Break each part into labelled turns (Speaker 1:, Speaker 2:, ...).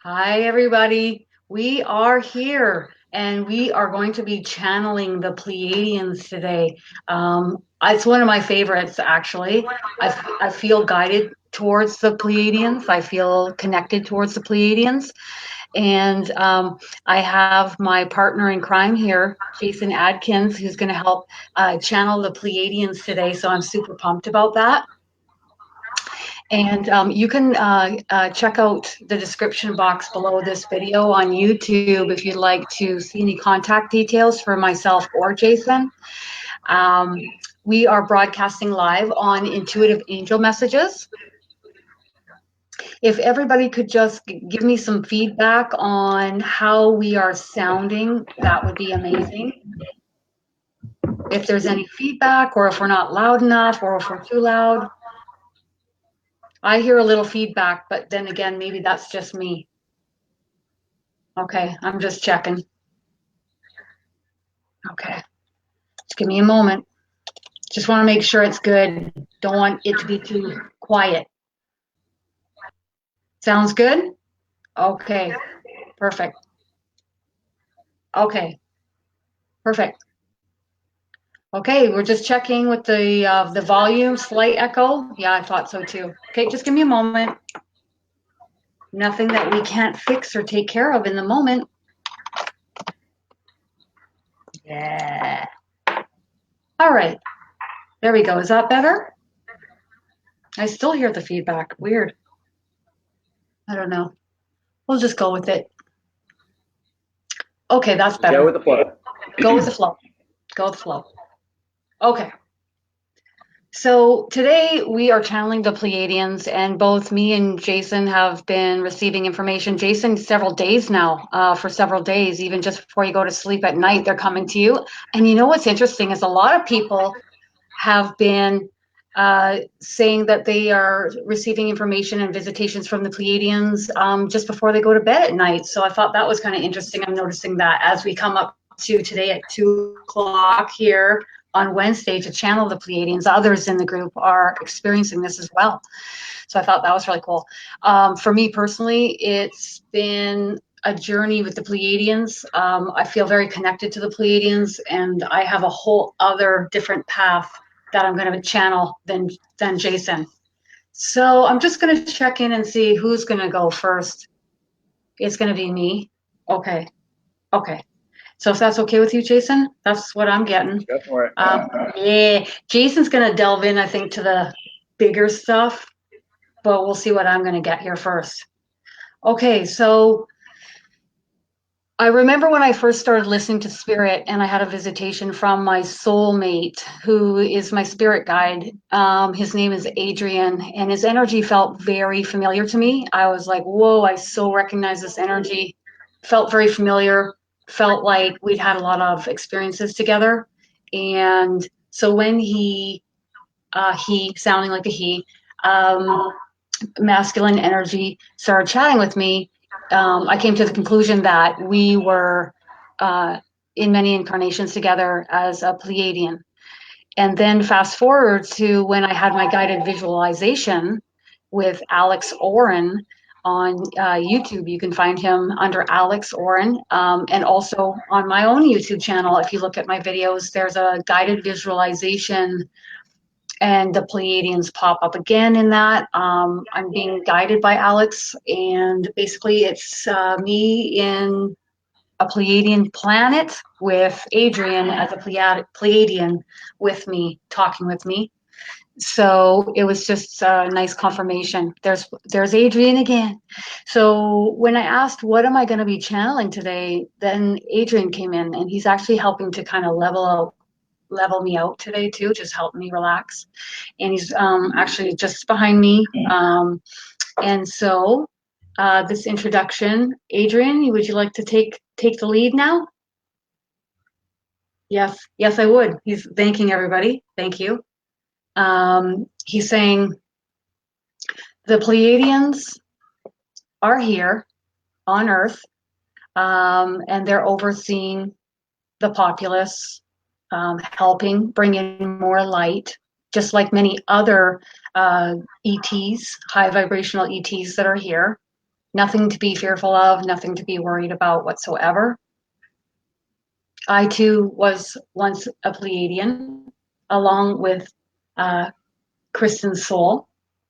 Speaker 1: Hi, everybody. We are here and we are going to be channeling the Pleiadians today. It's one of my favorites, actually. I feel guided towards the Pleiadians. I feel connected towards the Pleiadians. And I have my partner in crime here, Jason Adkins, who's going to help channel the Pleiadians today. So I'm super pumped about that. And you can check out the description box below this video on YouTube if you'd like to see any contact details for myself or Jason. Um, we are broadcasting live on Intuitive Angel Messages. If everybody could just give me some feedback on how we are sounding, that would be amazing. If there's any feedback, or if we're not loud enough, or if we're too loud. I hear a little feedback, but then again, maybe that's just me. Okay, I'm just checking. Okay, just give me a moment. Just want to make sure it's good. Don't want it to be too quiet. Sounds good? Okay, perfect. Okay, perfect. Okay, we're just checking with the volume, slight echo. Yeah, I thought so too. Okay, just give me a moment. Nothing that we can't fix or take care of in the moment. Yeah. All right, there we go. Is that better? I still hear the feedback. Weird. I don't know. We'll just go with it. Okay, that's better.
Speaker 2: Go with the flow.
Speaker 1: Go with the flow. Go with the flow. Okay. So today we are channeling the Pleiadians, and both me and Jason have been receiving information. Jason, several days now, for several days, even just before you go to sleep at night, they're coming to you. And you know what's interesting is a lot of people have been saying that they are receiving information and visitations from the Pleiadians just before they go to bed at night. So I thought that was kind of interesting. I'm noticing that as we come up to today at 2 o'clock here on Wednesday to channel the Pleiadians, others in the group are experiencing this as well. So I thought that was really cool. For me personally, it's been a journey with the Pleiadians. I feel very connected to the Pleiadians, and I have a whole other different path that I'm going to channel than Jason. So I'm just going to check in and see who's going to go first. It's going to be me. Okay. Okay. So if that's okay with you, Jason, that's what I'm getting.
Speaker 2: Go for it.
Speaker 1: Yeah, Jason's going to delve in, I think, to the bigger stuff, but we'll see what I'm going to get here first. Okay, so I remember when I first started listening to Spirit and I had a visitation from my soulmate, who is my spirit guide. His name is Adrian, and his energy felt very familiar to me. I was like, whoa, I so recognize this energy. Felt very familiar, felt like we'd had a lot of experiences together. And so when he sounding like a he, masculine energy, started chatting with me, I came to the conclusion that we were in many incarnations together as a Pleiadian. And then fast forward to when I had my guided visualization with Alex Oren on YouTube. You can find him under Alex Oren, and also on my own YouTube channel. If you look at my videos, there's a guided visualization and the Pleiadians pop up again in that. I'm being guided by Alex, and basically it's me in a Pleiadian planet with Adrian as a Pleiadian with me, talking with me. So it was just a nice confirmation. There's Adrian again. So when I asked, what am I going to be channeling today, then Adrian came in, and he's actually helping to kind of level me out today too, just help me relax. And he's actually just behind me. And so this introduction, Adrian, would you like to take the lead now? Yes, I would. He's thanking everybody. Thank you. He's saying the Pleiadians are here on Earth, and they're overseeing the populace, helping bring in more light, just like many other ETs, high vibrational ETs that are here. Nothing to be fearful of, nothing to be worried about whatsoever. I too was once a Pleiadian, along with Kristin's soul,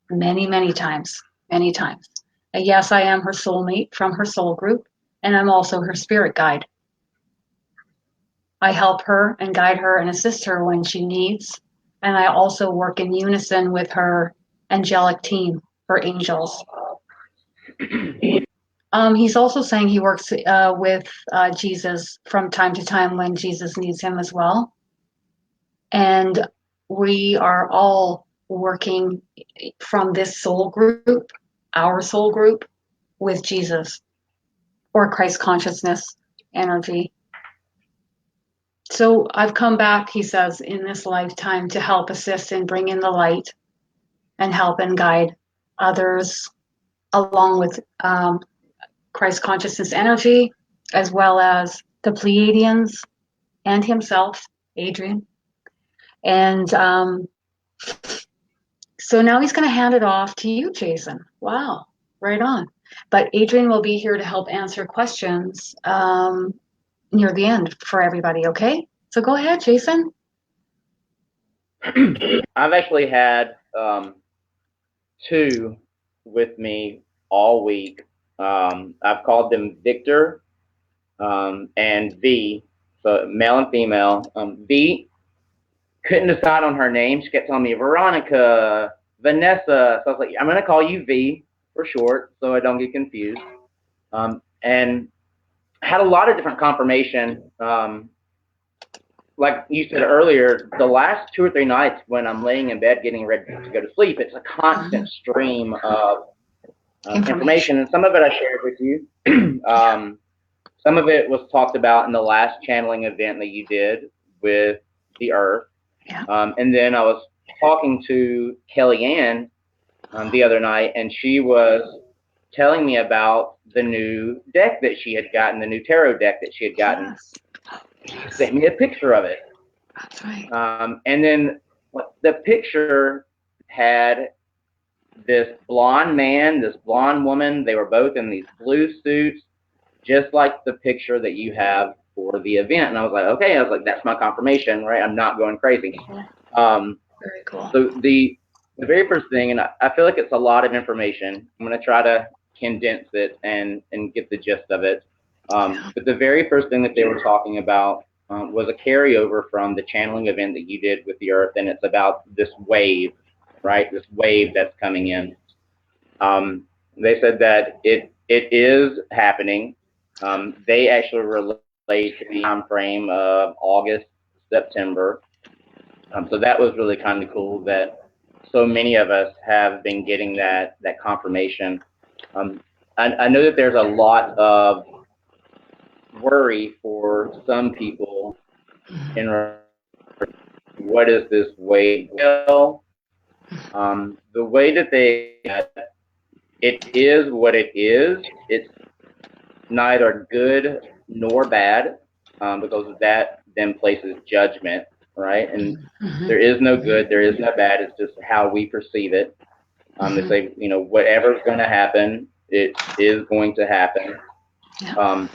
Speaker 1: many times, many times. And yes, I am her soulmate from her soul group, and I'm also her spirit guide. I help her and guide her and assist her when she needs, and I also work in unison with her angelic team, her angels. He's also saying he works with Jesus from time to time when Jesus needs him as well. And we are all working from this soul group, our soul group, with Jesus or Christ consciousness energy. So I've come back, he says, in this lifetime to help assist and bring in the light and help and guide others along with Christ consciousness energy, as well as the Pleiadians and himself, Adrian. And so now he's going to hand it off to you, Jason. Wow, right on. But Adrian will be here to help answer questions near the end for everybody, okay? So go ahead, Jason.
Speaker 2: I've actually had two with me all week. I've called them Victor and V, so male and female. V couldn't decide on her name. She kept telling me Veronica, Vanessa. So I was like, I'm going to call you V for short so I don't get confused. And had a lot of different confirmation. Like you said earlier, the last 2 or 3 nights when I'm laying in bed getting ready to go to sleep, it's a constant stream of information. And some of it I shared with you. Some of it was talked about in the last channeling event that you did with the Earth. Yeah. And then I was talking to Kellyanne the other night, and she was telling me about the new deck that she had gotten, the new tarot deck that she had gotten. Yes. She sent me a picture of it.
Speaker 1: That's right.
Speaker 2: And then the picture had this blonde man, this blonde woman. They were both in these blue suits, just like the picture that you have for the event. And I was like, okay, that's my confirmation, right? I'm not going crazy.
Speaker 1: Very cool.
Speaker 2: So the very first thing, and I feel like it's a lot of information. I'm going to try to condense it and get the gist of it. But the very first thing that they were talking about was a carryover from the channeling event that you did with the Earth, and it's about this wave, right? This wave that's coming in. They said that it is happening. They actually relate to the time frame of August, September. So that was really kind of cool that so many of us have been getting that confirmation. I know that there's a lot of worry for some people in what is this wave? Well, the way that it is what it is. It's neither good nor bad, because that then places judgment, right? And there is no good, there is no bad. It's just how we perceive it. They say, whatever's going to happen, it is going to happen. Yeah.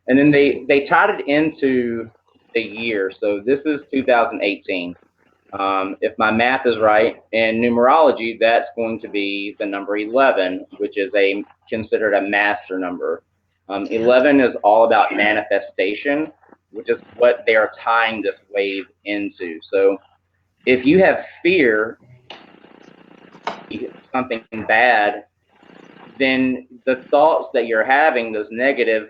Speaker 2: And then they tied it into the year. So this is 2018. If my math is right, in numerology, that's going to be the number 11, which is considered a master number. 11 is all about manifestation, which is what they are tying this wave into. So if you have fear, something bad, then the thoughts that you're having, those negative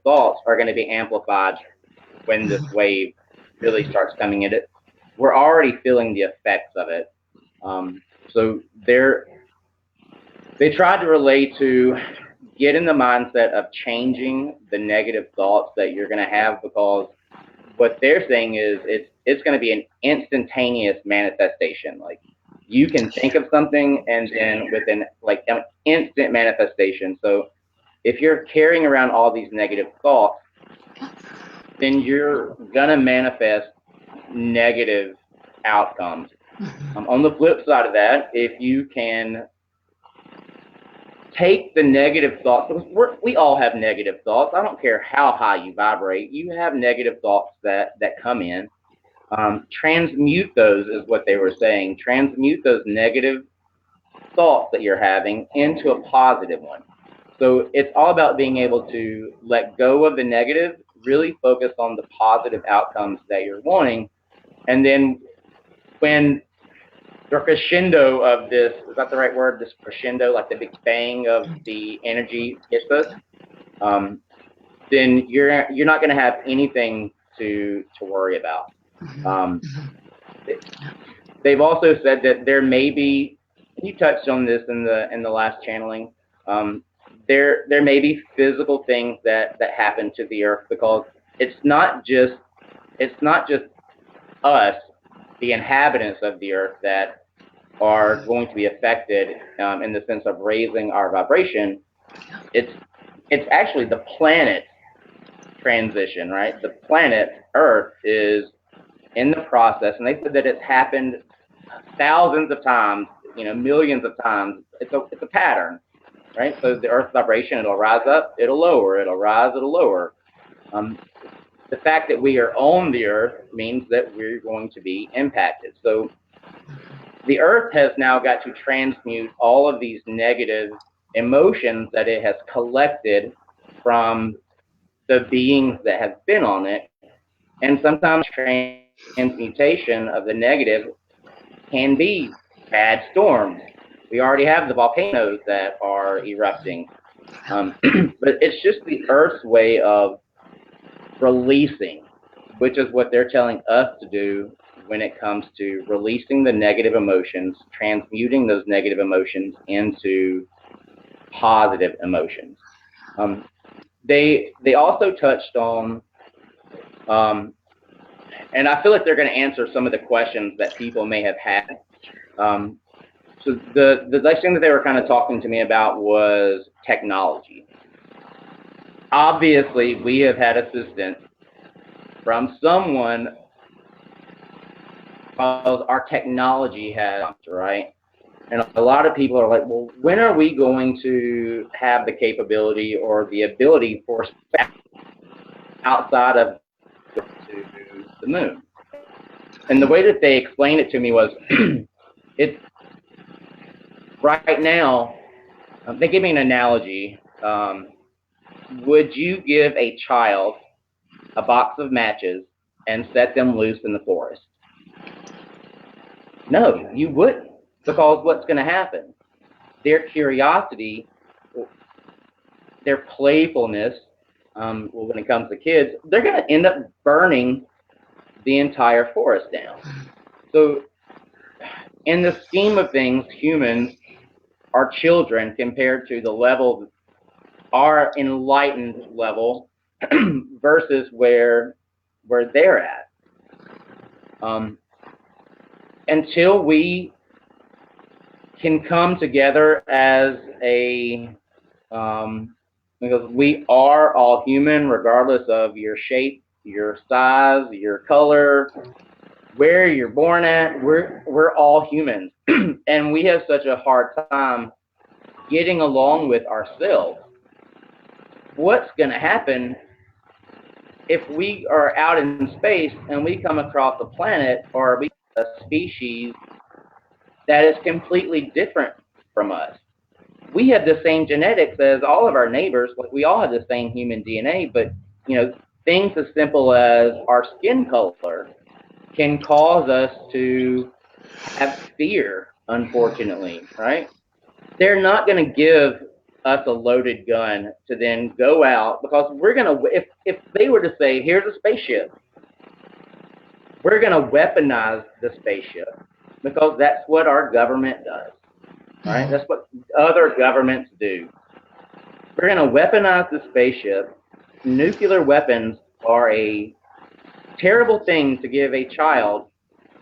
Speaker 2: thoughts are going to be amplified when this wave really starts coming in. We're already feeling the effects of it. So they tried to relate to get in the mindset of changing the negative thoughts that you're going to have, because what they're saying is it's going to be an instantaneous manifestation. Like, you can think of something and then within like an instant manifestation. So if you're carrying around all these negative thoughts, then you're going to manifest negative outcomes. On the flip side of that, if you can take the negative thoughts, because we all have negative thoughts. I don't care how high you vibrate. You have negative thoughts that come in. Transmute those is what they were saying. Transmute those negative thoughts that you're having into a positive one. So it's all about being able to let go of the negative, really focus on the positive outcomes that you're wanting. And then when the crescendo of this, is that the right word? This crescendo, like the big bang of the energy hits us, then you're not going to have anything to worry about. They've also said that there may be, you touched on this in the last channeling, there may be physical things that happen to the earth, because it's not just us, the inhabitants of the earth, that are going to be affected in the sense of raising our vibration. It's actually the planet transition, right? The planet Earth is in the process, and they said that it's happened thousands of times, millions of times. It's a pattern, right? So the Earth vibration, it'll rise up, it'll lower, it'll rise, it'll lower. The fact that we are on the Earth means that we're going to be impacted. So the Earth has now got to transmute all of these negative emotions that it has collected from the beings that have been on it. And sometimes transmutation of the negative can be bad storms. We already have the volcanoes that are erupting. But it's just the Earth's way of releasing, which is what they're telling us to do when it comes to releasing the negative emotions, transmuting those negative emotions into positive emotions. They also touched on, and I feel like they're going to answer some of the questions that people may have had. So the next thing that they were kind of talking to me about was technology. Obviously, we have had assistance from someone, because our technology has, right? And a lot of people are like, well, when are we going to have the capability or the ability for outside of to the moon? And the way that they explained it to me was, it's right now, they give me an analogy. Would you give a child a box of matches and set them loose in the forest? No, you wouldn't, because what's going to happen? Their curiosity, their playfulness, when it comes to kids, they're going to end up burning the entire forest down. So in the scheme of things, humans are children compared to the level, our enlightened level versus where they're at. Until we can come together as a, because we are all human, regardless of your shape, your size, your color, where you're born at, we're all humans. And we have such a hard time getting along with ourselves. What's going to happen if we are out in space and we come across a planet or a species that is completely different from us? We have the same genetics as all of our neighbors. We all have the same human DNA, but things as simple as our skin color can cause us to have fear, unfortunately, right? They're not going to give us a loaded gun to then go out, because we're going to, if they were to say, here's a spaceship, we're going to weaponize the spaceship, because that's what our government does, right? That's what other governments do. We're going to weaponize the spaceship. Nuclear weapons are a terrible thing to give a child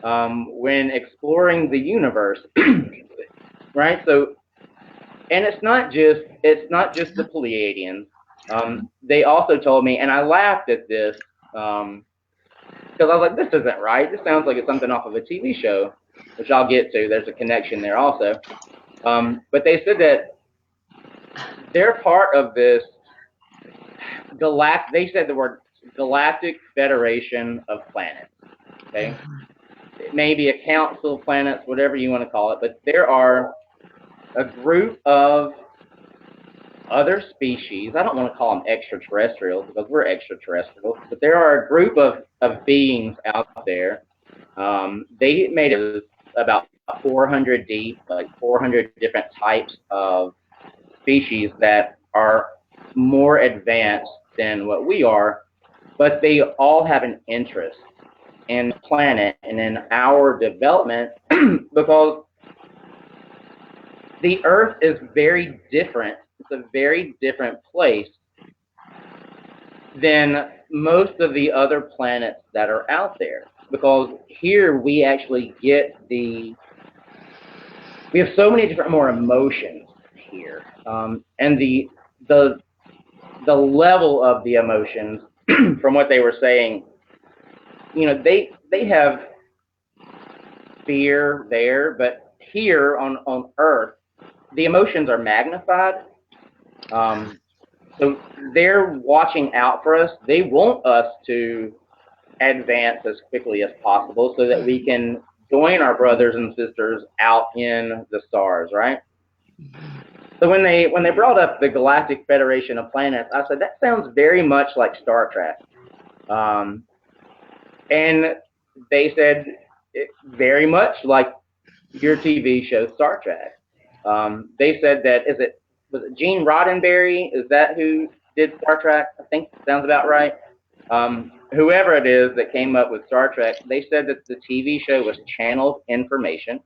Speaker 2: when exploring the universe, right? So, and it's not just the Pleiadians. They also told me, and I laughed at this because I was like, this isn't right. This sounds like it's something off of a TV show, which I'll get to. There's a connection there also. But they said that they're part of this they said the word Galactic Federation of Planets. Okay, it may be a council of planets, whatever you want to call it, but there are a group of other species. I don't want to call them extraterrestrials because we're extraterrestrials, but there are a group of beings out there. They made it about 400 deep, like 400 different types of species that are more advanced than what we are, but they all have an interest in the planet and in our development because the Earth is very different. It's a very different place than most of the other planets that are out there, because here we actually get we have so many different more emotions here, and the level of the emotions from what they were saying, they have fear there, but here on Earth the emotions are magnified. So they're watching out for us. They want us to advance as quickly as possible so that we can join our brothers and sisters out in the stars, right? So when they brought up the Galactic Federation of Planets, I said, that sounds very much like Star Trek. And they said, very much like your TV show Star Trek. They said that, was it Gene Roddenberry? Is that who did Star Trek? I think sounds about right. Whoever it is that came up with Star Trek, they said that the TV show was channeled information,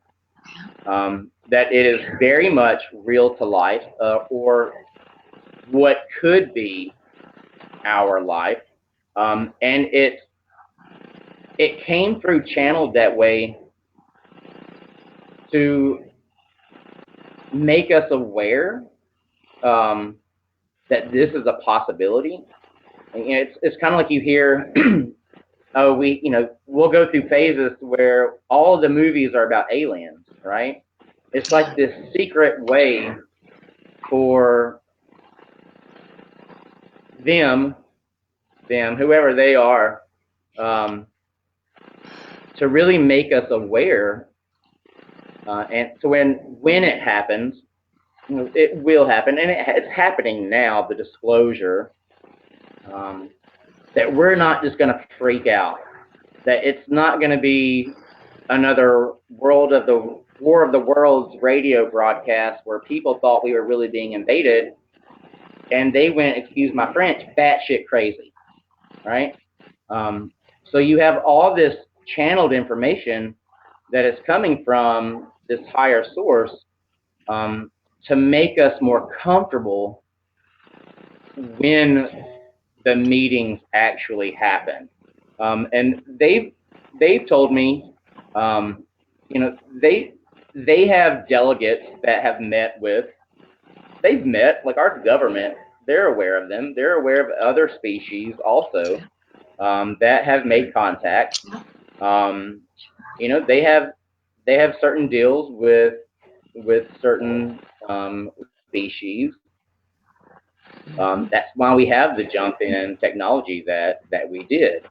Speaker 2: that it is very much real to life, or what could be our life, and it came through channeled that way to make us aware that this is a possibility. And, it's kind of like you hear, oh, we'll go through phases where all of the movies are about aliens, right? It's like this secret way for them, whoever they are, to really make us aware. And so when it happens, it will happen, and it's happening now, the disclosure, that we're not just going to freak out, that it's not going to be another War of the Worlds radio broadcast where people thought we were really being invaded, and they went, excuse my French, batshit crazy, right? So you have all this channeled information that is coming from this higher source, to make us more comfortable when the meetings actually happen. And they've told me, they have delegates that have they've met, like our government, they're aware of them. They're aware of other species also, that have made contact. They have certain deals with certain species. That's why we have the jump in technology that we did.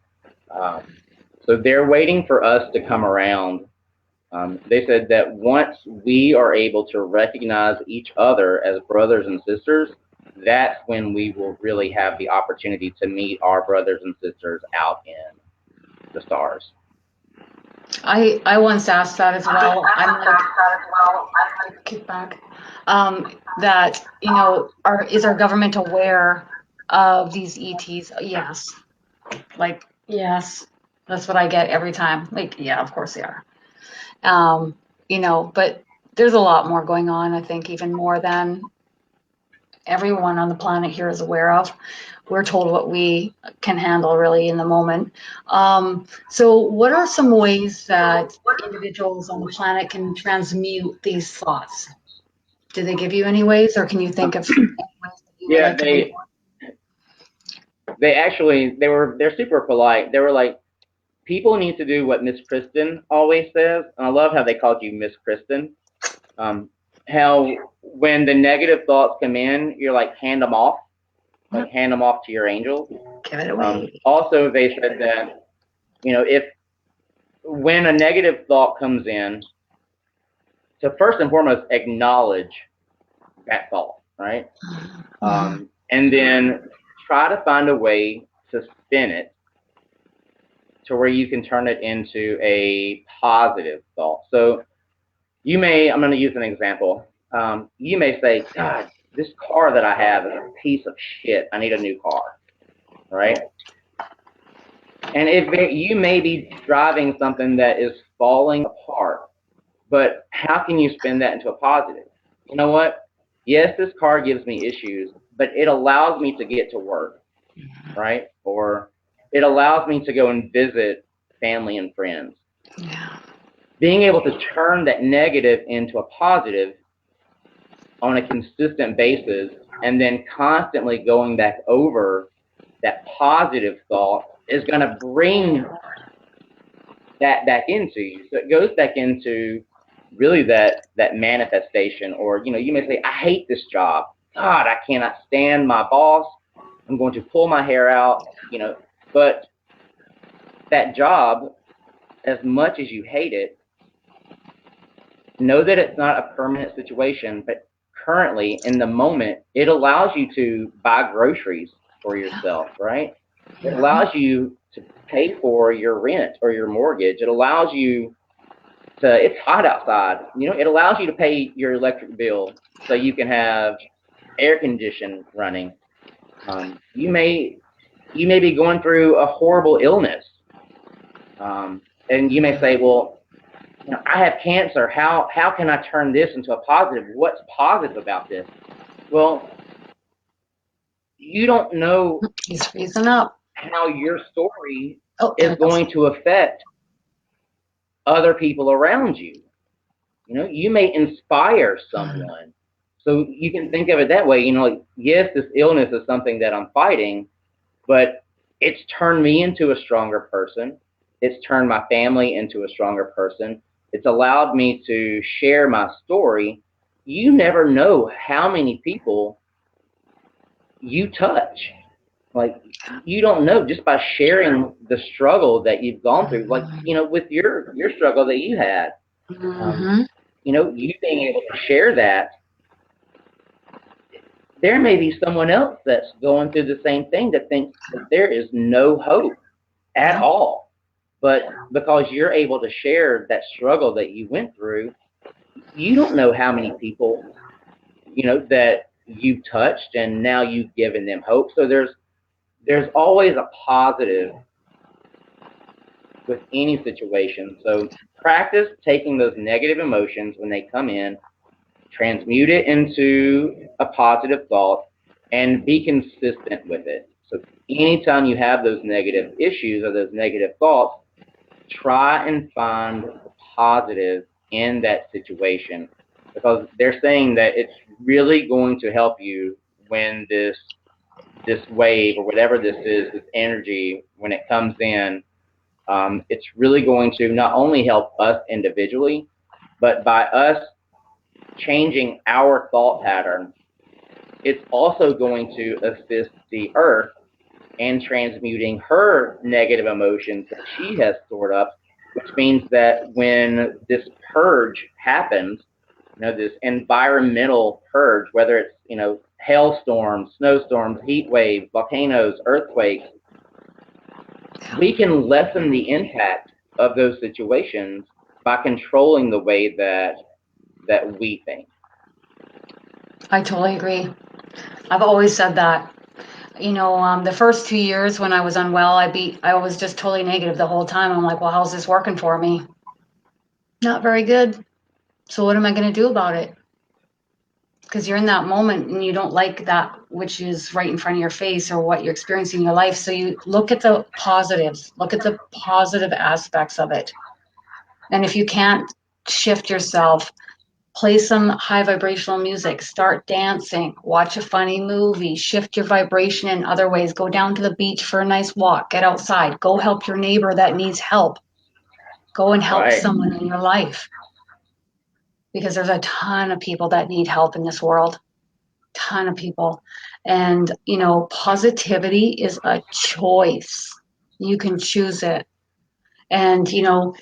Speaker 2: So they're waiting for us to come around. They said that once we are able to recognize each other as brothers and sisters, that's when we will really have the opportunity to meet our brothers and sisters out in the stars.
Speaker 1: I once asked that as well. I'm like, kick back. That, is our government aware of these ETs? Yes. Like, yes. That's what I get every time. Like, yeah, of course they are. But there's a lot more going on, I think, even more than everyone on the planet here is aware of. We're told what we can handle really in the moment. So what are some ways that individuals on the planet can transmute these thoughts? Do they give you any ways, or can you think of any ways that you
Speaker 2: like they're super polite. They were like, people need to do what Miss Kristin always says, and I love how they called you Miss Kristin. how when the negative thoughts come in, you're like, hand them off to your angels.
Speaker 1: Give it away.
Speaker 2: Also, they said that, when a negative thought comes in, to first and foremost acknowledge that thought, right? And then try to find a way to spin it to where you can turn it into a positive thought. So I'm going to use an example. You may say, God, this car that I have is a piece of shit. I need a new car, right? And you may be driving something that is falling apart, but how can you spin that into a positive? You know what? Yes, this car gives me issues, but it allows me to get to work, right? Or it allows me to go and visit family and friends.
Speaker 1: Yeah.
Speaker 2: Being able to turn that negative into a positive on a consistent basis, and then constantly going back over that positive thought is going to bring that back into you. So it goes back into really that manifestation. Or, you may say, I hate this job. God, I cannot stand my boss. I'm going to pull my hair out, but that job, as much as you hate it, know that it's not a permanent situation, but currently in the moment, it allows you to buy groceries for yourself, right? It allows you to pay for your rent or your mortgage. It allows you it's hot outside. It allows you to pay your electric bill so you can have air conditioning running. You may be going through a horrible illness. And you may say, well, I have cancer. How can I turn this into a positive? What's positive about this? Well, you don't know
Speaker 1: He's freezing up.
Speaker 2: how your story is going to affect other people around you. You may inspire someone. So you can think of it that way. Yes, this illness is something that I'm fighting, but it's turned me into a stronger person. It's turned my family into a stronger person. It's allowed me to share my story. You never know how many people you touch. Like, you don't know just by sharing the struggle that you've gone through. Like, with your struggle that you had, you being able to share that, there may be someone else that's going through the same thing that thinks that there is no hope at all. But because you're able to share that struggle that you went through, you don't know how many people, that you've touched, and now you've given them hope. So there's always a positive with any situation. So practice taking those negative emotions when they come in, transmute it into a positive thought, and be consistent with it. So anytime you have those negative issues or those negative thoughts, try and find the positive in that situation, because they're saying that it's really going to help you when this wave or whatever this is, this energy, when it comes in, it's really going to not only help us individually, but by us changing our thought pattern, it's also going to assist the earth in transmuting her negative emotions that she has stored up, which means that when this purge happens, this environmental purge, whether it's, hailstorms, snowstorms, heat waves, volcanoes, earthquakes, we can lessen the impact of those situations by controlling the way that we think.
Speaker 1: I totally agree. I've always said that. The first 2 years when I was unwell, I was just totally negative the whole time. I'm like, well, how's this working for me? Not very good. So what am I going to do about it? Because you're in that moment and you don't like that which is right in front of your face or what you're experiencing in your life. So you look at the positives, look at the positive aspects of it. And if you can't shift yourself, play some high vibrational music, start dancing, watch a funny movie, shift your vibration in other ways, go down to the beach for a nice walk, get outside, go help your neighbor that needs help, go and help someone in your life. because there's a ton of people that need help in this world, ton of people. And, you know, positivity is a choice. You can choose it. And, you know,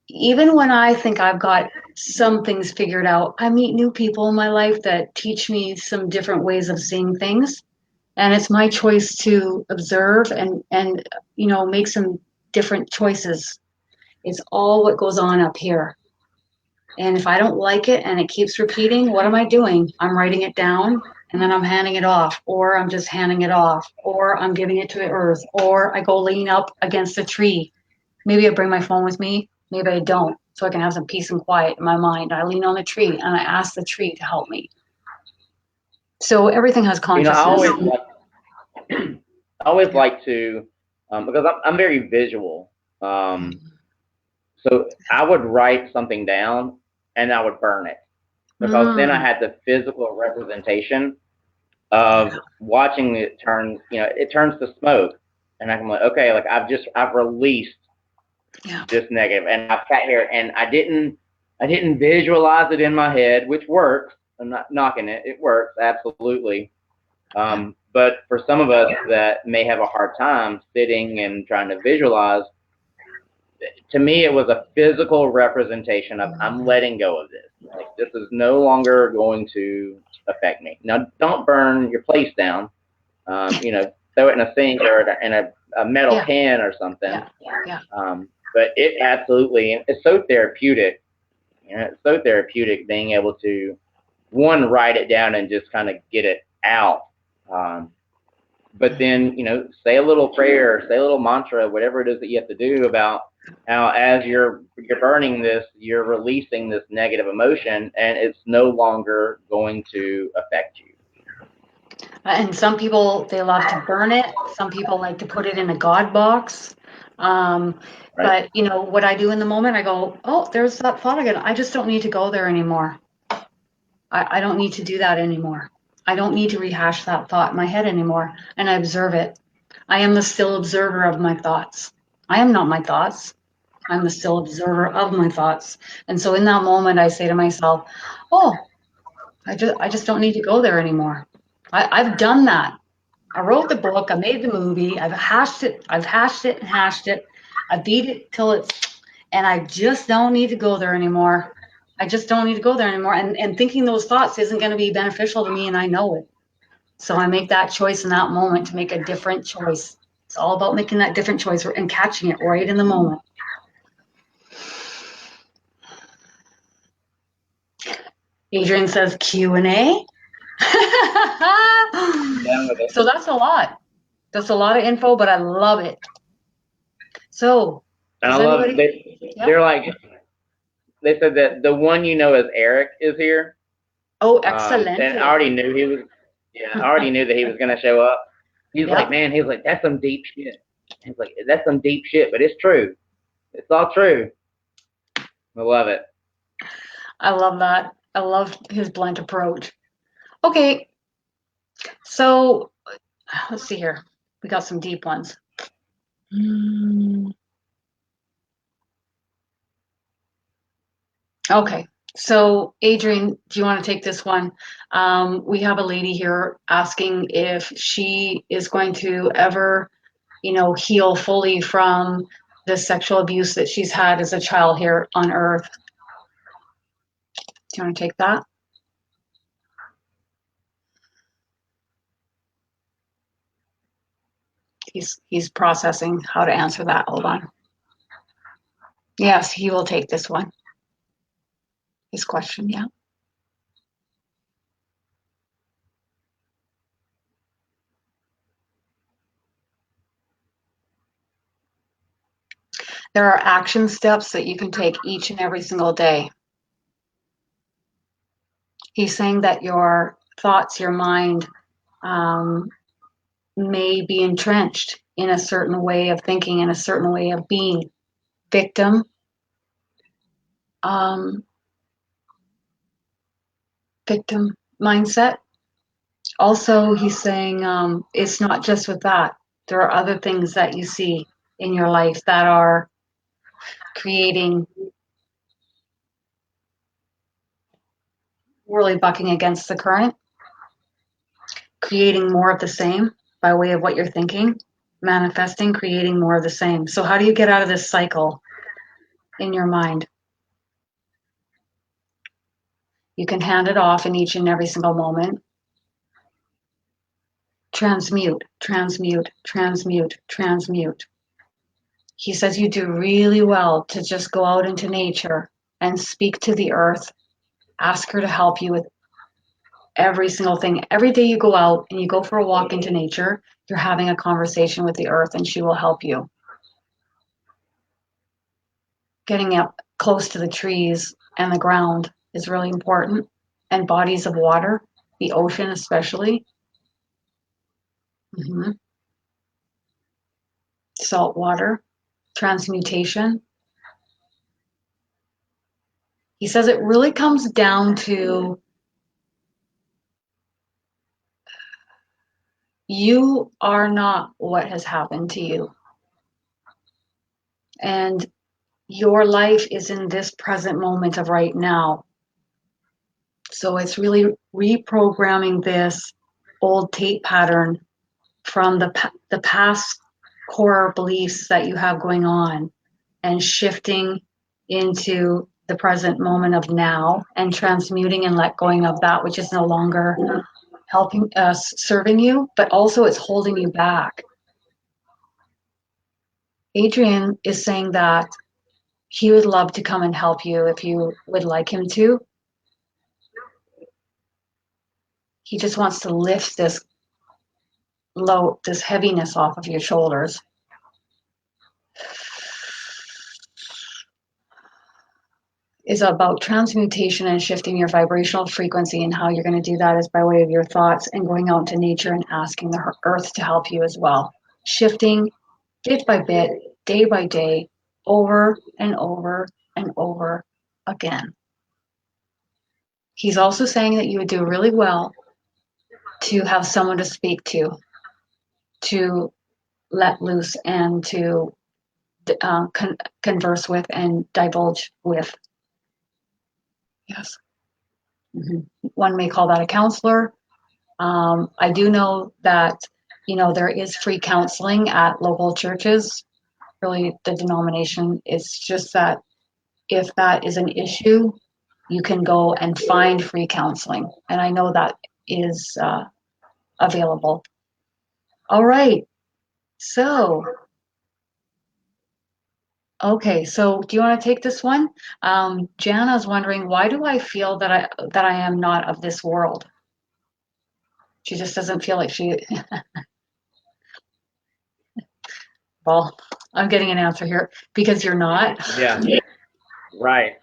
Speaker 1: even when I think I've got some things figured out, I meet new people in my life that teach me some different ways of seeing things. And it's my choice to observe and you know, make some different choices. It's all what goes on up here. And if I don't like it and it keeps repeating, what am I doing? I'm writing it down and then I'm handing it off, or I'm just handing it off, or I'm giving it to the earth, or I go lean up against a tree. Maybe I bring my phone with me, maybe I don't, so I can have some peace and quiet in my mind. I lean on the tree and I ask the tree to help me. So everything has
Speaker 2: You know,
Speaker 1: consciousness.
Speaker 2: I always like to, because I'm very visual. So I would write something down and I would burn it, because then I had the physical representation of watching it turn, you know, it turns to smoke. And I'm like, okay, like I've released this negative, and I've sat here and I didn't visualize it in my head, which works. I'm not knocking it. It works. Absolutely. But for some of us that may have a hard time sitting and trying to visualize, to me, it was a physical representation of, I'm letting go of this. Like, this is no longer going to affect me. Now, don't burn your place down. You know, throw it in a sink or in a metal can or something. But it absolutely, it's so therapeutic. You know, it's so therapeutic being able to, one, write it down and just kind of get it out. But then, you know, say a little prayer, say a little mantra, whatever it is that you have to do, about how as you're burning this, you're releasing this negative emotion, and it's no longer going to affect you.
Speaker 1: And some people, they love to burn it. Some people like to put it in a God box. Right. But, you know, what I do in the moment, I go, oh, there's that thought again. I just don't need to go there anymore. I don't need to do that anymore. I don't need to rehash that thought in my head anymore. And I observe it. I am the still observer of my thoughts. I am not my thoughts. I'm the still observer of my thoughts. And so in that moment, I say to myself, oh, I just don't need to go there anymore. I've done that. I wrote the book. I made the movie. I've hashed it and hashed it. I beat it till it's, and I just don't need to go there anymore. I just don't need to go there anymore. And thinking those thoughts isn't going to be beneficial to me, and I know it. So I make that choice in that moment to make a different choice. It's all about making that different choice and catching it right in the moment. Adrian says Q&A. So that's a lot. That's a lot of info, but I love it. So,
Speaker 2: and I love it. They're like, they said that the one you know as Eric is here.
Speaker 1: Oh, excellent.
Speaker 2: And I already knew he was. Yeah, I already knew that he was going to show up. He's like, man, he's like, that's some deep shit. He's like, that's some deep shit, but it's true. It's all true. I love it.
Speaker 1: I love that. I love his blunt approach. Okay, so let's see here. We got some deep ones. Okay, so Adrian, do you want to take this one? We have a lady here asking if she is going to ever, you know, heal fully from the sexual abuse that she's had as a child here on Earth. Do you want to take that? He's processing how to answer that. Hold on. Yes, he will take this one. His question, yeah. There are action steps that you can take each and every single day. He's saying that your thoughts, your mind, may be entrenched in a certain way of thinking, in a certain way of being. Victim. Victim mindset. Also, he's saying it's not just with that. There are other things that you see in your life that are creating really bucking against the current, creating more of the same by way of what you're thinking, manifesting, creating more of the same. So how do you get out of this cycle in your mind? You can hand it off in each and every single moment. Transmute, transmute, transmute, transmute. He says you do really well to just go out into nature and speak to the earth. Ask her to help you with every single thing. Every day you go out and you go for a walk into nature, you're having a conversation with the earth and she will help you. Getting up close to the trees and the ground is really important, and bodies of water, the ocean especially. Salt water, transmutation. He says it really comes down to you are not what has happened to you. And your life is in this present moment of right now. So it's really reprogramming this old tape pattern from the past core beliefs that you have going on and shifting into the present moment of now and transmuting and let going of that which is no longer helping us, serving you, but also it's holding you back. Adrian is saying that he would love to come and help you if you would like him to. He just wants to lift this heaviness off of your shoulders. Is about transmutation and shifting your vibrational frequency, and how you're going to do that is by way of your thoughts and going out into nature and asking the earth to help you as well. Shifting bit by bit, day by day, over and over and over again. He's also saying that you would do really well to have someone to speak to let loose and to converse with and divulge with. Yes. One may call that a counselor. I do know that, there is free counseling at local churches. Really, the denomination is just that if that is an issue, you can go and find free counseling. And I know that is available. All right. So, okay. So do you want to take this one? Jana's wondering, why do I feel that I am not of this world? She just doesn't feel like she. Well, I'm getting an answer here because you're not.
Speaker 2: Yeah. Right.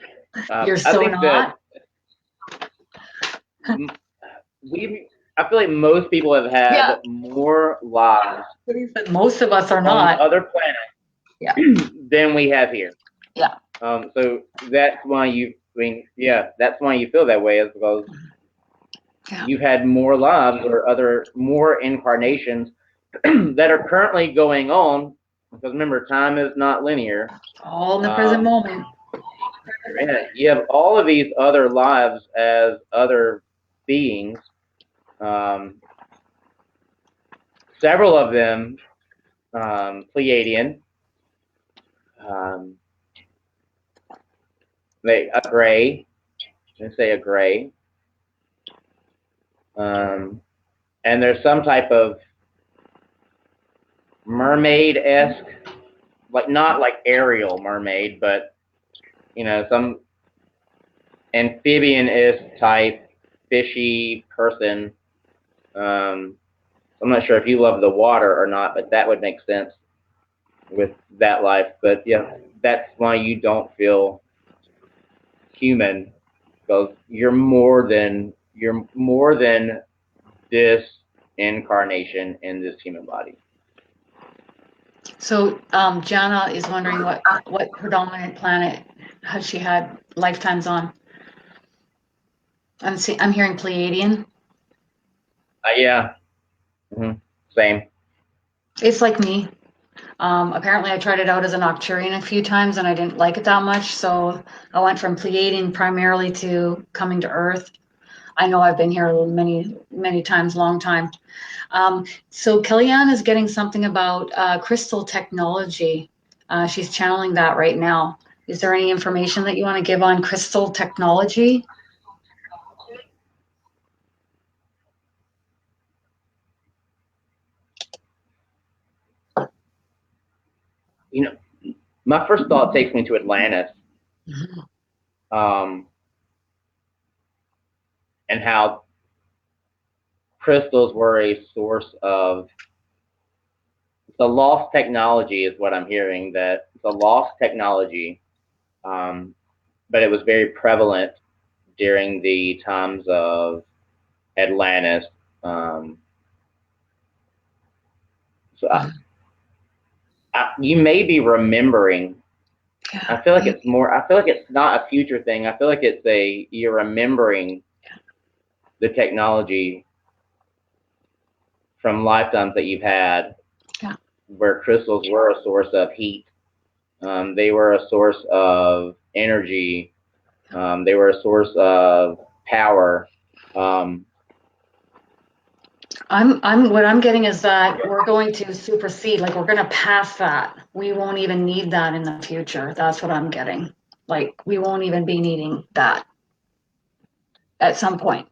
Speaker 1: You're so not.
Speaker 2: I feel like most people have had more lives.
Speaker 1: Most of us are not.
Speaker 2: On other planets than we have here.
Speaker 1: Yeah.
Speaker 2: So that's why that's why you feel that way, is because you've had more lives or more incarnations that are currently going on. Because remember, time is not linear.
Speaker 1: All in the present moment.
Speaker 2: You have all of these other lives as other beings. Several of them Pleiadian. A gray. Let's say a gray. And there's some type of mermaid-esque, like not like Ariel mermaid, but some amphibian-esque type fishy person. I'm not sure if you love the water or not, but that would make sense with that life. But yeah, that's why you don't feel human, because you're more than this incarnation in this human body.
Speaker 1: So Jana is wondering what predominant planet has she had lifetimes on? I'm hearing Pleiadian.
Speaker 2: Yeah. Same.
Speaker 1: It's like me. Apparently I tried it out as a Nocturian a few times and I didn't like it that much, so I went from Pleiadian primarily to coming to Earth. I know I've been here many times, long time. So Kellyanne is getting something about crystal technology. She's channeling that right now. Is there any information that you want to give on crystal technology?
Speaker 2: You know, my first thought takes me to Atlantis, and how crystals were a source of the lost technology, is what I'm hearing. That it's a lost technology, but it was very prevalent during the times of Atlantis. So you may be remembering. I feel like it's more. I feel like it's not a future thing. I feel like you're remembering the technology from lifetimes that you've had, where crystals were a source of heat. They were a source of energy. They were a source of power.
Speaker 1: What I'm getting is that we're going to supersede, like we're going to pass that. We won't even need that in the future. That's what I'm getting. Like we won't even be needing that at some point.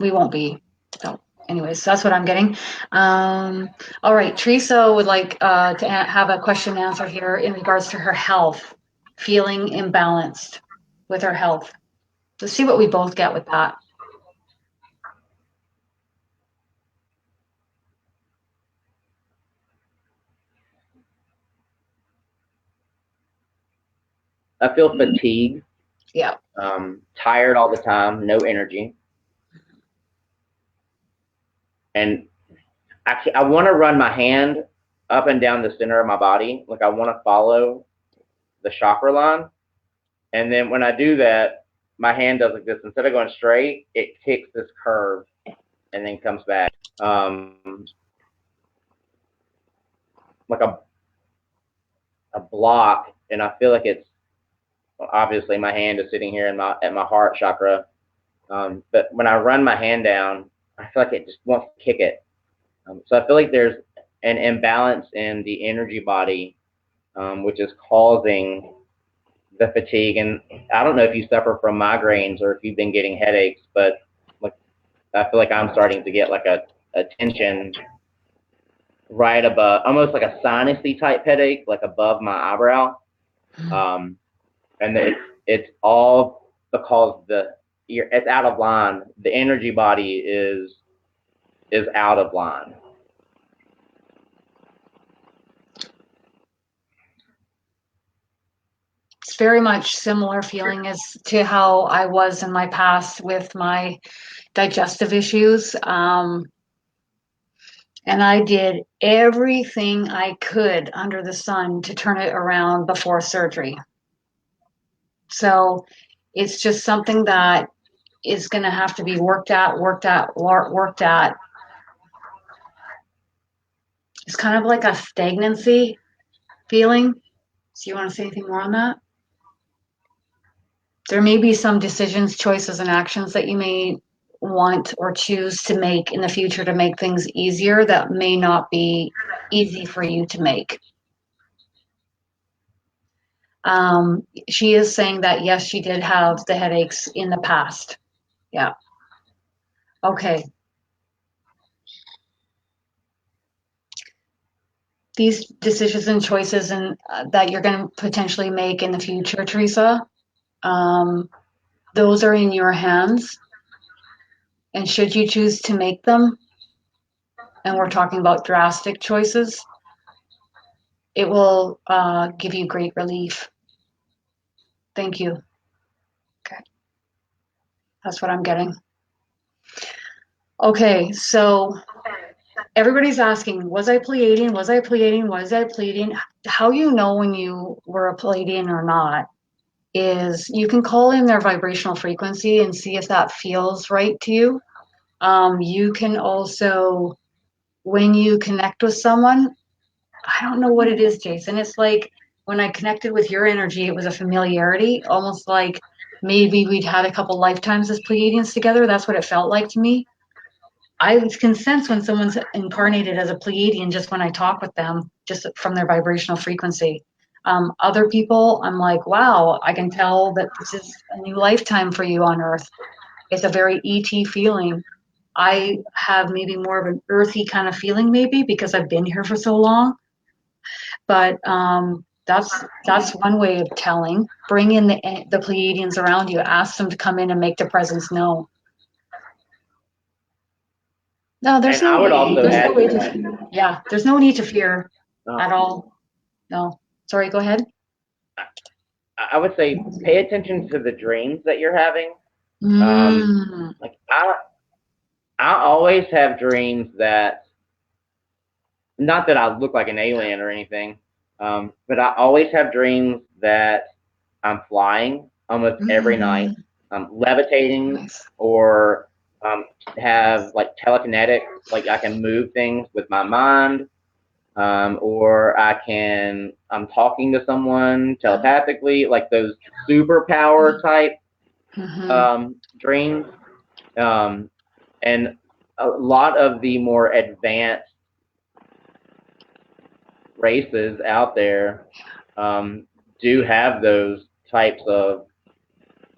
Speaker 1: We won't be. So anyways, that's what I'm getting. All right. Teresa would like to have a question answered here in regards to her health, feeling imbalanced with her health. Let's see what we both get with that.
Speaker 2: I feel fatigued.
Speaker 1: Yeah.
Speaker 2: Tired all the time, no energy. And actually, I want to run my hand up and down the center of my body. Like I want to follow the chakra line. And then when I do that, my hand does like this. Instead of going straight, it takes this curve and then comes back. Like a block. And I feel like it's, obviously my hand is sitting here at my heart chakra. But when I run my hand down, I feel like it just wants to kick it. So I feel like there's an imbalance in the energy body, which is causing the fatigue. And I don't know if you suffer from migraines or if you've been getting headaches, but like I feel like I'm starting to get like a tension right above, almost like a sinusy type headache, like above my eyebrow. And it's all because it's out of line. The energy body is out of line.
Speaker 1: It's very much similar feeling as to how I was in my past with my digestive issues. And I did everything I could under the sun to turn it around before surgery. So it's just something that is going to have to be worked at. It's kind of like a stagnancy feeling. So you want to say anything more on that? There may be some decisions, choices, and actions that you may want or choose to make in the future to make things easier that may not be easy for you to make. She is saying that, yes, she did have the headaches in the past. Yeah. Okay. These decisions and choices that you're going to potentially make in the future, Teresa, those are in your hands. And should you choose to make them, and we're talking about drastic choices, it will give you great relief. Thank you. Okay. That's what I'm getting. Okay, so everybody's asking, was I Pleiadian? Was I Pleiadian? Was I Pleiadian? How you know when you were a Pleiadian or not is you can call in their vibrational frequency and see if that feels right to you. You can also, when you connect with someone, I don't know what it is, Jason. It's like when I connected with your energy, it was a familiarity, almost like maybe we'd had a couple lifetimes as Pleiadians together. That's what it felt like to me. I can sense when someone's incarnated as a Pleiadian just when I talk with them, just from their vibrational frequency. Other people, I'm like, wow, I can tell that this is a new lifetime for you on Earth. It's a very ET feeling. I have maybe more of an earthy kind of feeling, maybe because I've been here for so long. But that's one way of telling. Bring in the Pleiadians around you. Ask them to come in and make their presence known. No, there's
Speaker 2: And I
Speaker 1: no
Speaker 2: would also
Speaker 1: there's
Speaker 2: add
Speaker 1: no way
Speaker 2: to that.
Speaker 1: to yeah. There's no need to fear at
Speaker 2: Um,
Speaker 1: all. No. Sorry. Go ahead.
Speaker 2: I would say pay attention to the dreams that you're having.
Speaker 1: Mm.
Speaker 2: Like I always have dreams that, not that I look like an alien or anything, but I always have dreams that I'm flying almost every night. I'm levitating,
Speaker 1: Nice.
Speaker 2: or have like telekinetic, like I can move things with my mind, or I'm talking to someone telepathically, like those superpower type dreams. And a lot of the more advanced races out there do have those types of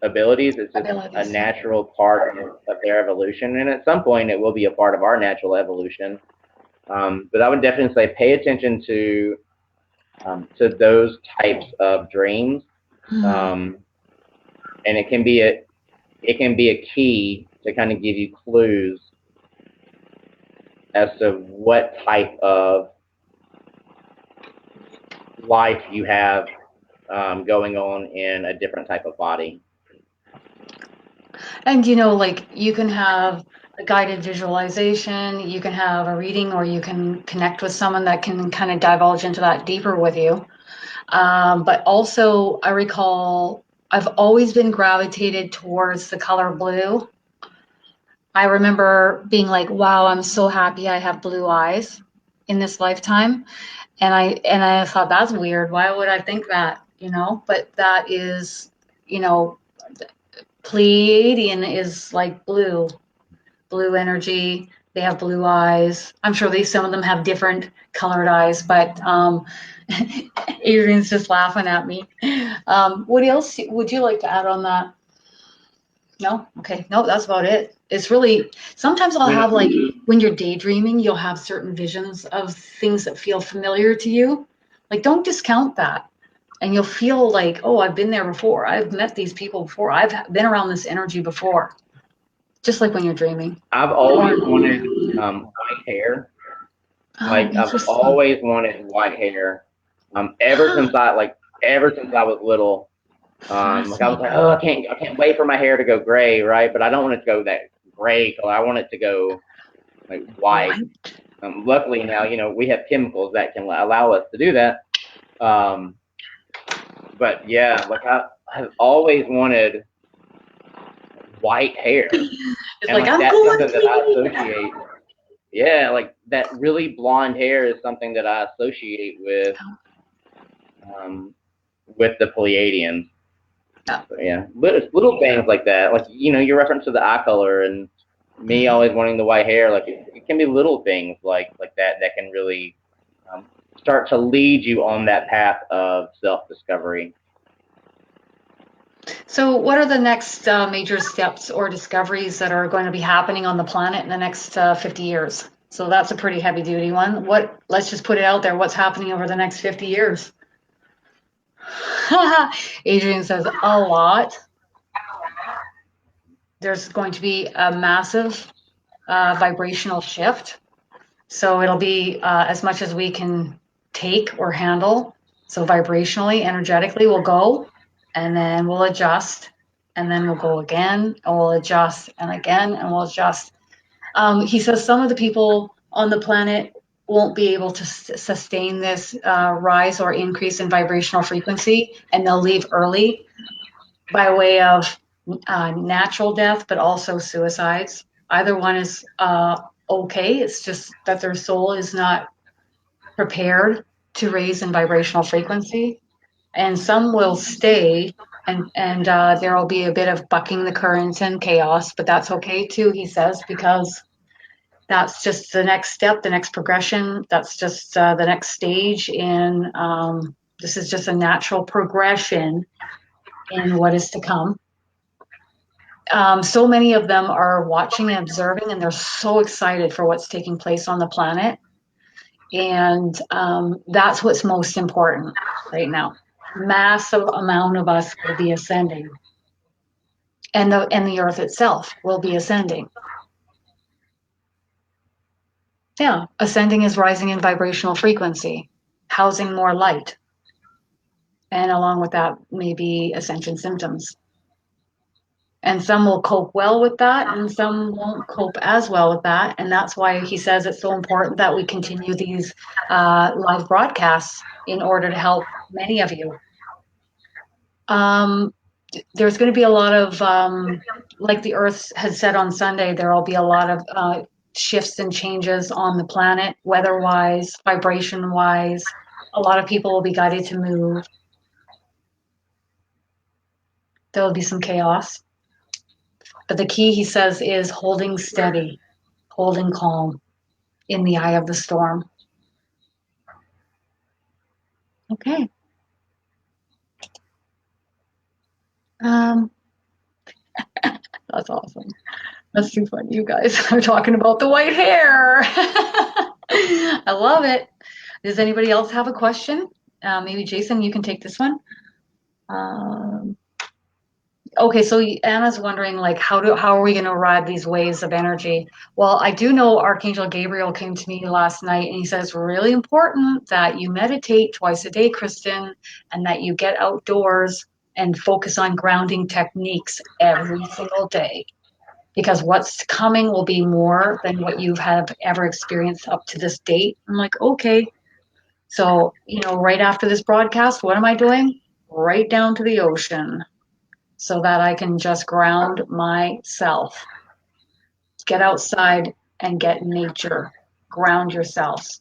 Speaker 2: abilities. It's just a natural part of their evolution, and at some point it will be a part of our natural evolution. But I would definitely say pay attention to those types of dreams, and it can be a key to kind of give you clues as to what type of life you have going on in a different type of body.
Speaker 1: And like you can have a guided visualization, you can have a reading, or you can connect with someone that can kind of divulge into that deeper with you. But also, I recall I've always been gravitated towards the color blue. I remember being like, wow, I'm so happy I have blue eyes in this lifetime. And I thought that's weird. Why would I think that? But that is, Pleiadian is like blue energy. They have blue eyes. I'm sure some of them have different colored eyes, but Adrian's just laughing at me. What else would you like to add on that? No? Okay. No, that's about it. It's really, sometimes I'll have like, when you're daydreaming, you'll have certain visions of things that feel familiar to you. Like, don't discount that. And you'll feel like, oh, I've been there before. I've met these people before. I've been around this energy before. Just like when you're dreaming.
Speaker 2: I've always wanted white hair. Like I've always wanted white hair. Ever since I was little. Like I was like, oh, I can't wait for my hair to go gray, right? But I don't want it to go that gray color. I want it to go like white. Luckily now, we have chemicals that can allow us to do that. But yeah, like I've always wanted white hair.
Speaker 1: It's
Speaker 2: and
Speaker 1: like
Speaker 2: that's something that I associate. Yeah, like that really blonde hair is something that I associate with the Pleiadians. So, yeah, little things like that, like your reference to the eye color and me always wanting the white hair. Like it can be little things like that can really start to lead you on that path of self-discovery.
Speaker 1: So what are the next major steps or discoveries that are going to be happening on the planet in the next 50 years? So that's a pretty heavy duty one. Let's just put it out there. What's happening over the next 50 years? Adrian says a lot. There's going to be a massive vibrational shift. So it'll be as much as we can take or handle. So vibrationally, energetically, we'll go, and then we'll adjust, and then we'll go again, and we'll adjust, and again, and we'll adjust. He says some of the people on the planet won't be able to sustain this rise or increase in vibrational frequency, and they'll leave early by way of natural death, but also suicides. Either one is okay. It's just that their soul is not prepared to raise in vibrational frequency. And some will stay and there will be a bit of bucking the currents and chaos, but that's okay too, he says, because that's just the next step, the next progression. That's just the next stage in, this is just a natural progression in what is to come. So many of them are watching and observing, and they're so excited for what's taking place on the planet. And that's what's most important right now. Massive amount of us will be ascending, and the Earth itself will be ascending. Yeah, ascending is rising in vibrational frequency, housing more light, and along with that, maybe ascension symptoms. And some will cope well with that, and some won't cope as well with that. And that's why he says it's so important that we continue these live broadcasts in order to help many of you. There's going to be a lot of, like the Earth had said on Sunday, there will be a lot of shifts and changes on the planet, weather-wise, vibration-wise. A lot of people will be guided to move. There will be some chaos. But the key, he says, is holding steady, holding calm in the eye of the storm. Okay. That's awesome. That's too funny. You guys are talking about the white hair. I love it. Does anybody else have a question? Maybe Jason, you can take this one. Okay, so Anna's wondering, like, how are we going to ride these waves of energy? Well, I do know Archangel Gabriel came to me last night, and he says really important that you meditate twice a day, Kristin, and that you get outdoors and focus on grounding techniques every single day, because what's coming will be more than what you have ever experienced up to this date. I'm like, okay. So, right after this broadcast, what am I doing? Right down to the ocean, so that I can just ground myself. Get outside and get nature. Ground yourselves.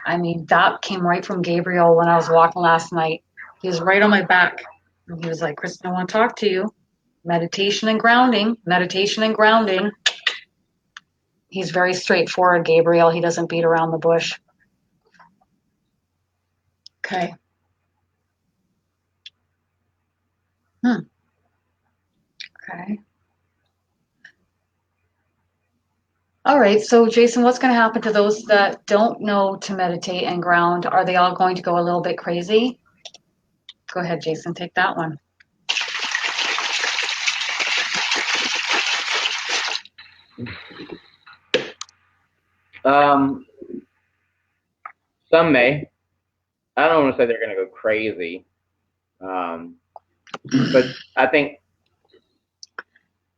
Speaker 1: I mean, that came right from Gabriel when I was walking last night. He was right on my back. And he was like, Kristin, I want to talk to you. Meditation and grounding. Meditation and grounding. He's very straightforward, Gabriel. He doesn't beat around the bush. Okay. Okay. All right. So, Jason, what's going to happen to those that don't know to meditate and ground? Are they all going to go a little bit crazy? Go ahead, Jason. Take that one.
Speaker 2: Some may. I don't want to say they're going to go crazy, but I think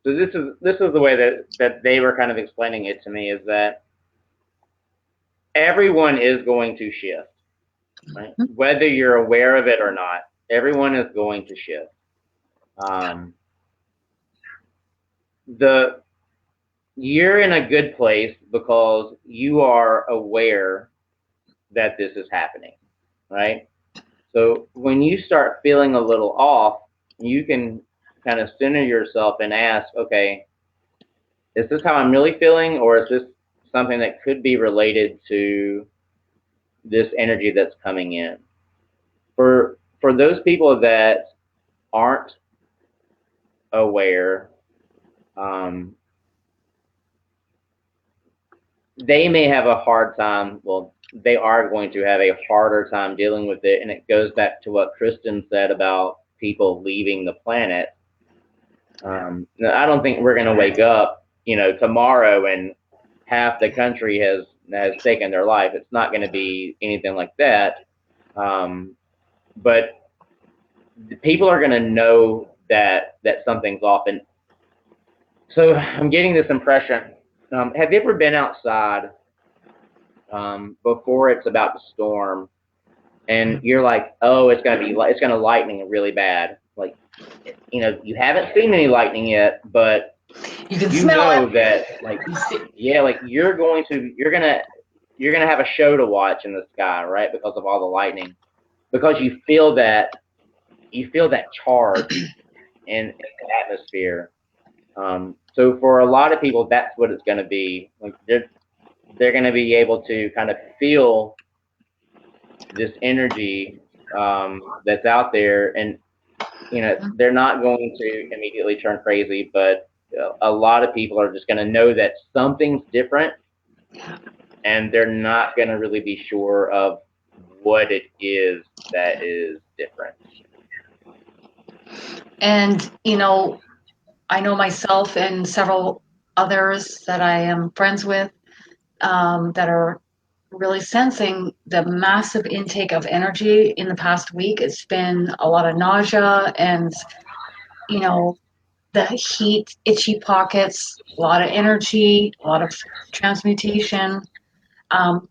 Speaker 2: so. This is the way that they were kind of explaining it to me, is that everyone is going to shift, right? Whether you're aware of it or not, everyone is going to shift. You're in a good place because you are aware that this is happening, right? So when you start feeling a little off, you can kind of center yourself and ask, okay, is this how I'm really feeling, or is this something that could be related to this energy that's coming in? For those people that aren't aware, they may have a hard time. Well, they are going to have a harder time dealing with it, and it goes back to what Kristin said about people leaving the planet. I don't think we're going to wake up, tomorrow and half the country has taken their life. It's not going to be anything like that. But people are going to know that something's off. And so I'm getting this impression. Have you ever been outside before it's about to storm, and you're like, oh, it's going to lightning really bad? Like, you haven't seen any lightning yet, but
Speaker 1: you can smell
Speaker 2: it. That, like, yeah, like you're gonna have a show to watch in the sky, right? Because of all the lightning, because you feel that you feel that charge in the atmosphere. So for a lot of people, that's what it's going to be. Like they're going to be able to kind of feel this energy that's out there, and they're not going to immediately turn crazy, but a lot of people are just going to know that something's different, and they're not going to really be sure of what it is that is different.
Speaker 1: And, I know myself and several others that I am friends with that are really sensing the massive intake of energy in the past week. It's been a lot of nausea and, the heat, itchy pockets, a lot of energy, a lot of transmutation.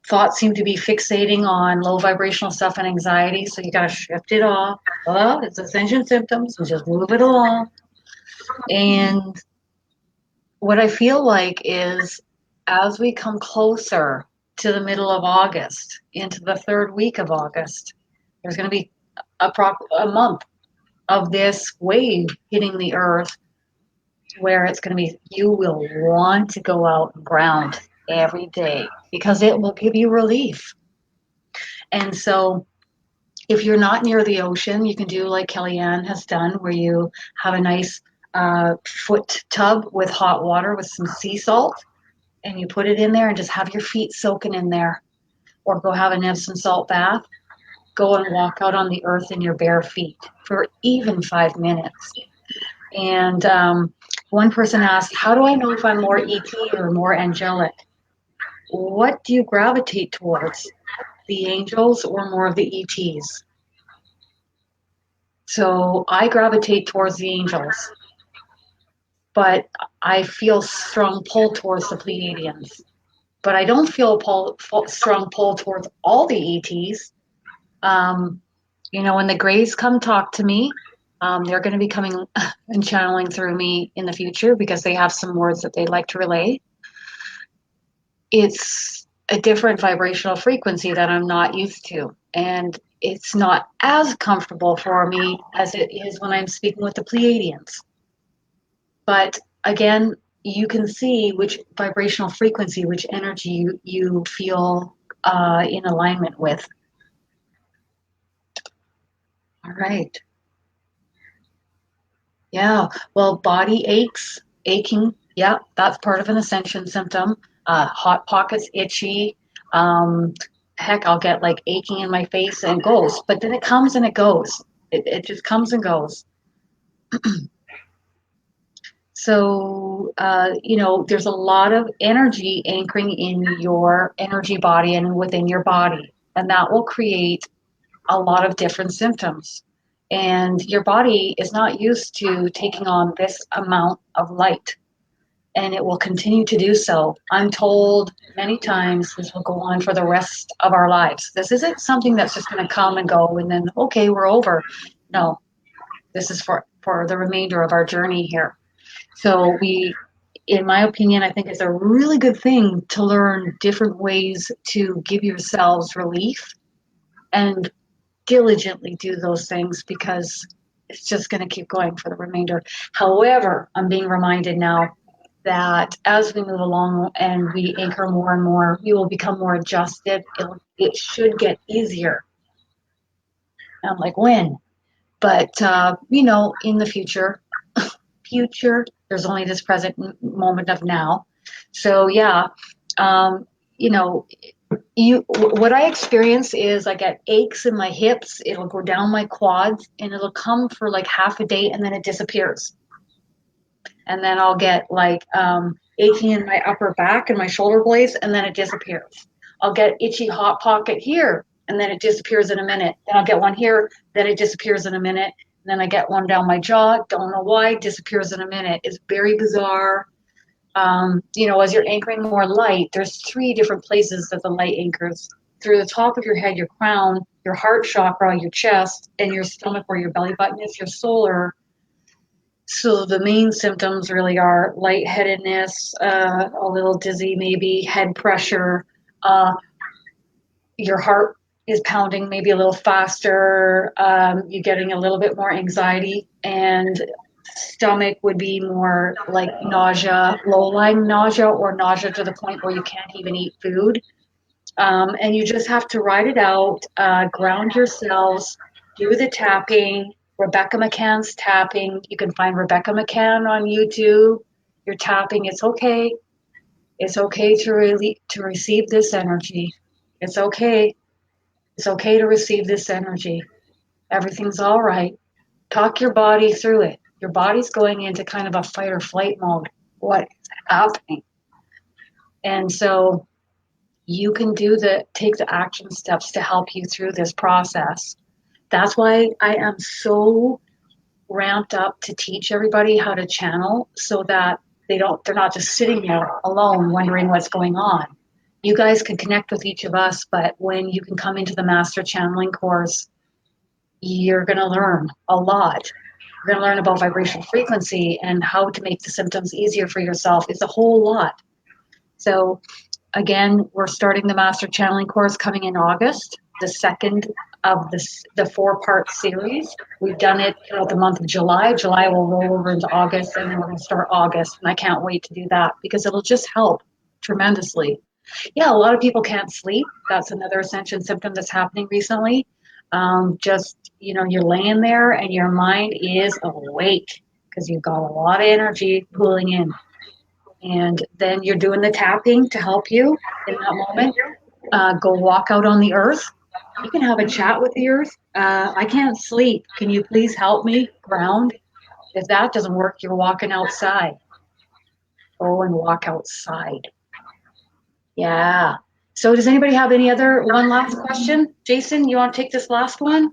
Speaker 1: Thoughts seem to be fixating on low vibrational stuff and anxiety, so you got to shift it off. Well, it's Ascension Symptoms, and just move it along. And what I feel like is as we come closer to the middle of August, into the third week of August, there's going to be a month of this wave hitting the earth where it's going to be, you will want to go out and ground every day because it will give you relief. And so if you're not near the ocean, you can do like Kellyanne has done, where you have a nice foot tub with hot water with some sea salt, and you put it in there and just have your feet soaking in there, or go have an Epsom salt bath. Go and walk out on the earth in your bare feet for even 5 minutes. And one person asked, how do I know if I'm more ET or more angelic? What do you gravitate towards? The angels or more of the ETs? So I gravitate towards the angels, but I feel strong pull towards the Pleiadians. But I don't feel a strong pull towards all the ETs. When the Greys come talk to me, they're going to be coming and channeling through me in the future because they have some words that they'd like to relay. It's a different vibrational frequency that I'm not used to. And it's not as comfortable for me as it is when I'm speaking with the Pleiadians. But again, you can see which vibrational frequency, which energy you feel in alignment with. All right. Yeah. Well, body aches, aching. Yeah, that's part of an ascension symptom. Hot pockets, itchy. Heck, I'll get like aching in my face and it goes, but then it comes and it goes. It just comes and goes. So, there's a lot of energy anchoring in your energy body and within your body, and that will create a lot of different symptoms. And your body is not used to taking on this amount of light, and it will continue to do so. I'm told many times this will go on for the rest of our lives. This isn't something that's just going to come and go and then, okay, we're over. No, this is for the remainder of our journey here. So in my opinion, I think it's a really good thing to learn different ways to give yourselves relief and diligently do those things, because it's just going to keep going for the remainder. However, I'm being reminded now that as we move along and we anchor more and more, we will become more adjusted. It should get easier. I'm like, when? But, in the future, there's only this present moment of now. So yeah, what I experience is I get aches in my hips. It'll go down my quads and it'll come for like half a day and then it disappears. And then I'll get like aching in my upper back and my shoulder blades, and then it disappears. I'll get itchy hot pocket here, and then it disappears in a minute. Then I'll get one here, then it disappears in a minute. And then I get one down my jaw, don't know why, disappears in a minute. It's very bizarre. As you're anchoring more light, there's 3 different places that the light anchors: through the top of your head, your crown, your heart chakra, your chest, and your stomach where your belly button is, your solar. So the main symptoms really are lightheadedness, a little dizzy maybe, head pressure. Your heart is pounding maybe a little faster. You're getting a little bit more anxiety, and stomach would be more like nausea, low-lying nausea, or nausea to the point where you can't even eat food. And you just have to ride it out, ground yourselves, do the tapping. Rebecca McCann's tapping. You can find Rebecca McCann on YouTube. You're tapping. It's okay. It's okay to receive this energy. It's okay. It's okay to receive this energy. Everything's all right. Talk your body through it. Your body's going into kind of a fight or flight mode. What is happening? And so you can take the action steps to help you through this process. That's why I am so ramped up to teach everybody how to channel, so that they're not just sitting there alone wondering what's going on. You guys can connect with each of us, but when you can come into the Master Channeling course, you're going to learn a lot. You're going to learn about vibrational frequency and how to make the symptoms easier for yourself. It's a whole lot. So again, we're starting the Master Channeling course coming in August, the second of the 4-part series. We've done it throughout the month of July. July will roll over into August, and then we're going to start August. And I can't wait to do that because it'll just help tremendously. Yeah, a lot of people can't sleep. That's another Ascension symptom that's happening recently. You're laying there and your mind is awake because you've got a lot of energy pulling in. And then you're doing the tapping to help you in that moment. Go walk out on the earth. You can have a chat with the earth. I can't sleep. Can you please help me ground? If that doesn't work, you're walking outside. Go and walk outside. Yeah. So does anybody have one last question? Jason, you want to take this last one?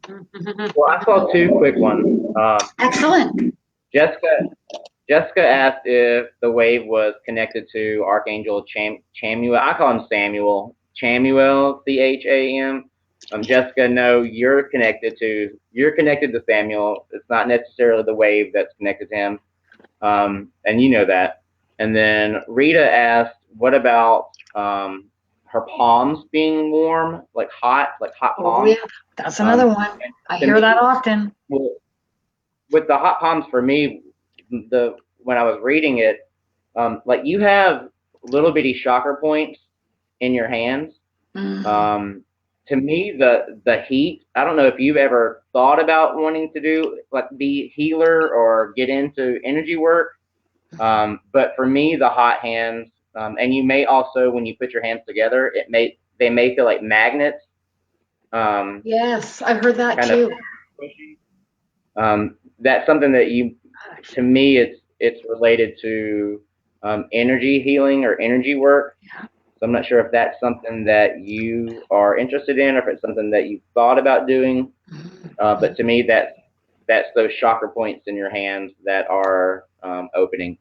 Speaker 2: Well, I saw 2 quick ones.
Speaker 1: Excellent.
Speaker 2: Jessica asked if the wave was connected to Archangel Chamuel. I call him Samuel. Chamuel, Cham. Jessica, no, you're connected to Samuel. It's not necessarily the wave that's connected to him. And you know that. And then Rita asked, what about her palms being warm, like hot palms?
Speaker 1: Oh, yeah, that's another one. I hear that often.
Speaker 2: Well, with the hot palms, for me, when I was reading it, like you have little bitty chakra points in your hands. Mm-hmm. To me, the heat, I don't know if you've ever thought about wanting to do like be healer or get into energy work. But for me, the hot hands, and you may also, when you put your hands together, they may feel like magnets.
Speaker 1: Yes, I've heard that too.
Speaker 2: That's something that to me, it's related to energy healing or energy work. Yeah. So I'm not sure if that's something that you are interested in, or if it's something that you've thought about doing. But to me, that's those chakra points in your hands that are opening.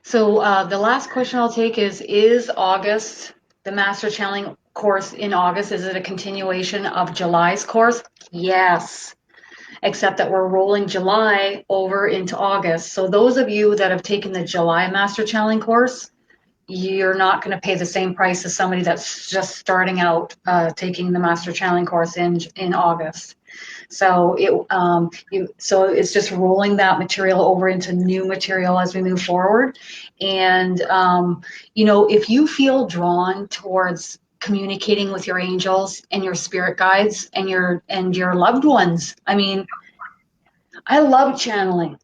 Speaker 1: So the last question I'll take is August, the Master Channeling course in August, is it a continuation of July's course? Yes, except that we're rolling July over into August. So those of you that have taken the July Master Channeling course, you're not going to pay the same price as somebody that's just starting out taking the Master Channeling course in August. So it's just rolling that material over into new material as we move forward. And if you feel drawn towards communicating with your angels and your spirit guides and your loved ones, I mean, I love channeling.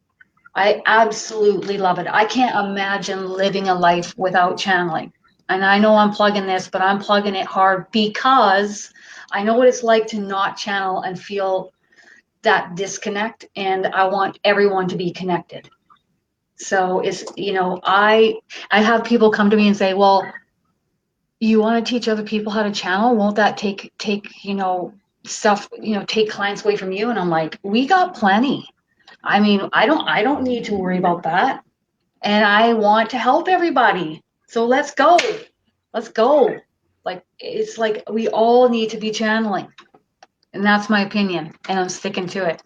Speaker 1: I absolutely love it. I can't imagine living a life without channeling. And I know I'm plugging this, but I'm plugging it hard because I know what it's like to not channel and feel that disconnect, and I want everyone to be connected. So I have people come to me and say, well, you want to teach other people how to channel? Won't that take stuff, take clients away from you? And I'm like, we got plenty. I mean, I don't need to worry about that. And I want to help everybody. So let's go. Like, it's like we all need to be channeling. And that's my opinion. And I'm sticking to it.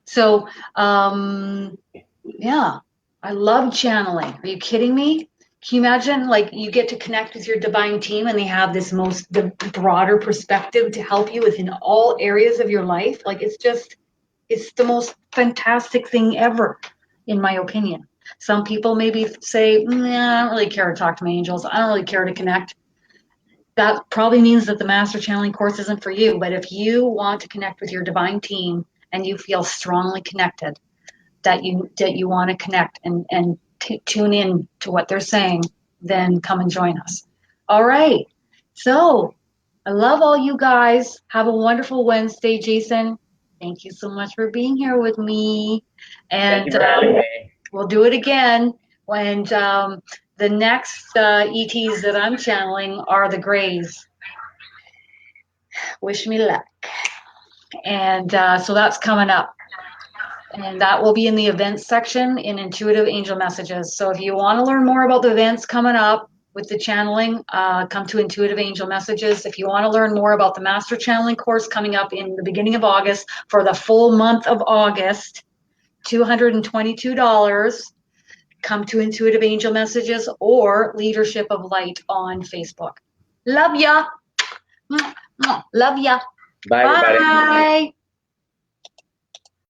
Speaker 1: So, yeah, I love channeling. Are you kidding me? Can you imagine, like, you get to connect with your divine team and they have this the broader perspective to help you within all areas of your life? Like, it's the most fantastic thing ever, in my opinion. Some people maybe say, I don't really care to talk to my angels. I don't really care to connect. That probably means that the Master Channeling course isn't for you. But if you want to connect with your divine team and you feel strongly connected, that you want to connect and tune in to what they're saying, then come and join us. All right. So I love all you guys. Have a wonderful Wednesday, Jason. Thank you so much for being here with me.
Speaker 2: Thank you
Speaker 1: And
Speaker 2: for having me.
Speaker 1: we'll do it again when the next ETs that I'm channeling are the Greys. Wish me luck. And so that's coming up. And that will be in the events section in Intuitive Angel Messages. So if you want to learn more about the events coming up with the channeling, come to Intuitive Angel Messages. If you want to learn more about the Master Channeling course coming up in the beginning of August for the full month of August, $222, come to Intuitive Angel Messages or Leadership of Light on Facebook. Love ya. Love ya.
Speaker 2: Bye, everybody.
Speaker 1: Bye.